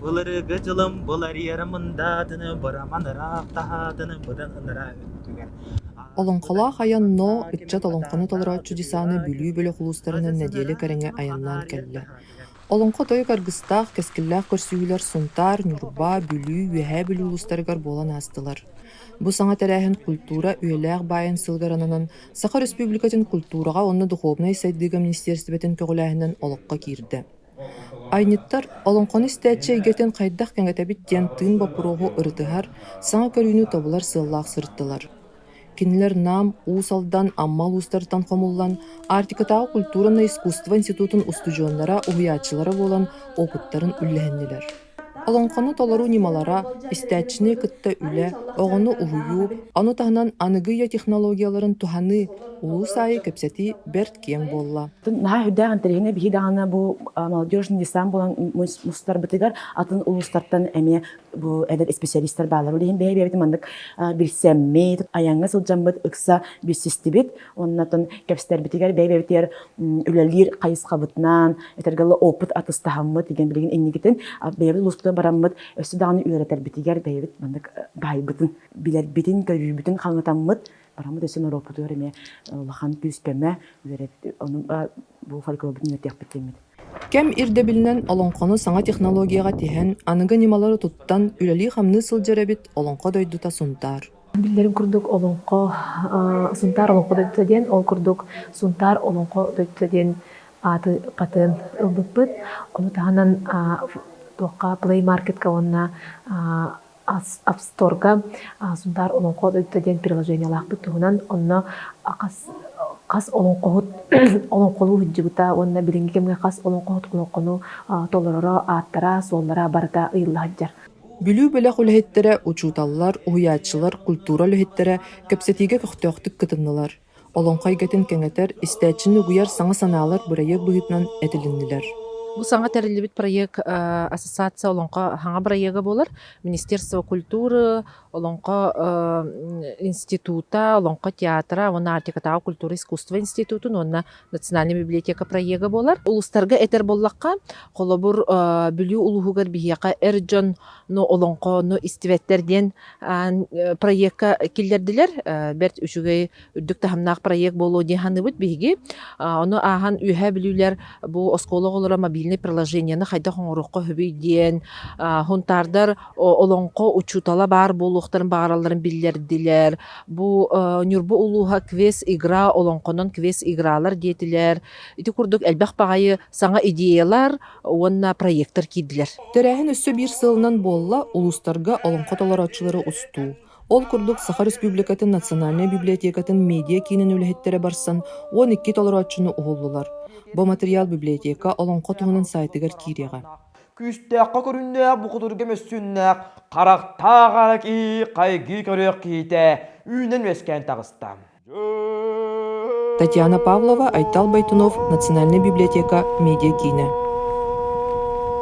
Buları gıcılım bular yarımındadını bıramanıra tahtını bıranıra öttüger. Олонхолоох аян но ытчат олонхону толороччу дисааны бүлүү бөлө хулустарынан нэдиэли кэрэҥэ аяннаан кэллэ. Олонхо той каргыстаах кэскиллээх көрсүүлэр сунтаар, ньурба, бүлүү, үөһэ бүлүү улустарыгар буолан аастылар. Бу саҥа тэрээһин культура үөлээх баайан сылгаранынан Саха Республикатын культурага онно духовный сайдыга министерствотын көгүлээһинэн олокко киирдэ. Айныттар олонхону истээччи игетин хайдах кэҥэтэбит диэн тыын бопуруоху ырытыһар, саҥа көрүүнү тобулар сыаллаах сырыттылар. Кинилер нам уусалдан аммал устартан хомуллан Артикатағы культура на искусство институтын устужуоннара уһуяачылара болан опыттарын үллэһэннилер. Олонхону толору нималара истээччини кытта үлэ, оҕону уһуйуу, ону таһынан аныгыйа технологияларын туханы улуу саайы кэпсэти берт киэң буолла. Наһа хүдәгән тәрәһенә биһи дагана бу молодежный десам булан мустар битигар атын улустардан эме бу эдер специалисттар балар үлеген бәйбәт мандык билсәмме аяңга сылҗамбыт ыкса бисистибит оннатын кәпстәр битигар бәйбәттер үләлир кайыска бутнан этергәле опыт атыстаһаммы дигән билген иннигитен бәйбәт улустар бараммыт өсү даганы үйрәтер битигар бәйбәт мандык байбытын билер битин көрүбүтүн хаңатаммыт бараммыт өсүн опыт өреме лахан күскәмә үрәт onu bu folklorun yetәкпетемит. Кем ирде билнен олонхону саңа технологияга тиһен аныга нималары туттан үләли хамны сылжарабит олонхо дойдута сунтар. Биллерин курдук олонхо сунтар олонхо дойдута диен, ол курдук сунтар олонхо дойдута диен аты катын ылбыппыт. Onu таһанан туакка Play Market каванна App Store-га сунтар олонхо дойдута диен приложениялахпыт туһунан онно Кас олонқолу хүджігіта, онна білінгі кемге қас олонқону толырыра, аттара, соллара барыта ыйылла хаджар. Бүлүү бөлөх үлэһиттерэ учууталлар, уһуяаччылар, культура үлэһиттерэ кэпсэтиге көхтөөхтүк кытыннылар. Олонхой гетин кэҥэтэр истээччини угуяр саҥа санаалар бырайык быһытынан этилиннилэр. Бу саңа тәрелебит проект ассоциация олонқа хаңа проекта болар. Министерство культуры, олонқа института, олонқа театра, онна Артикатағы культура искусство институтын, онна национальная библиотека проекта болар. Улустарга этер боллаққа, қолабыр бүлүү улуғығар бияқа әрджон, но олонқа, но истиветтерден проектка келдерділер. Бәрт үшігей үрдік тахамнақ проект болу деханы бұд бейге. Оны ахан үйе білулер бұл осколы олыра мобильный приложениені хайда хоңырыққа хөбейден, хунтардар олонқо учутала бар болуқтарын бағараларын білдерділер. Бұл нүрбі улуға квес игра, олонқонын квес игралар детілер. Иті күрдік әлбәқ бағайы саңа идеялар, онна проекттар кейділер. Терәһин өссө бир сылынан болла улустарга олонқо толорочулары усту. Ол курдук Саха Республикатын Национальная библиотекатын медиа кинен үлэһиттере барсан 12 толорочуну уһуллулар. Бу материал библиотека олонқо туһунун сайтыгар кириэҕэ. Күстәккә көрүндә бу кудурга мәсүннәк карактагы ки кайгы көрөк ките үйнен вескән тагыста. Татьяна Павлова, Айтал Байтунов, Национальная библиотека медиа кине.